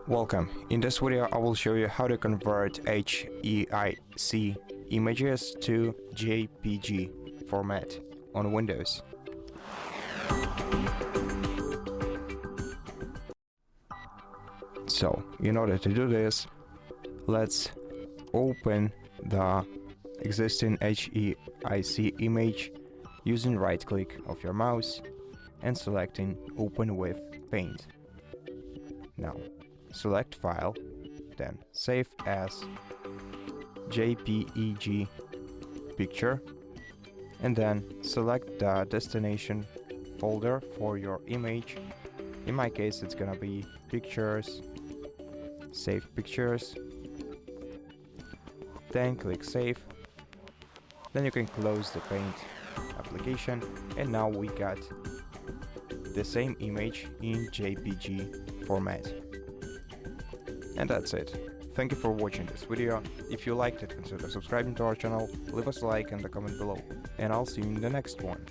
Welcome. In this video I will show you how to convert HEIC images to JPG format on Windows. So, in order to do this, let's open the existing HEIC image using right click of your mouse and selecting Open with Paint. Now, select File, then Save as JPG Picture, and then select the destination folder for your image. In my case, it's gonna be Pictures, Save Pictures, then click Save. Then you can close the Paint application, and now we got the same image in JPG format. And that's it. Thank you for watching this video. If you liked it, consider subscribing to our channel, leave us a like and a comment below, and I'll see you in the next one.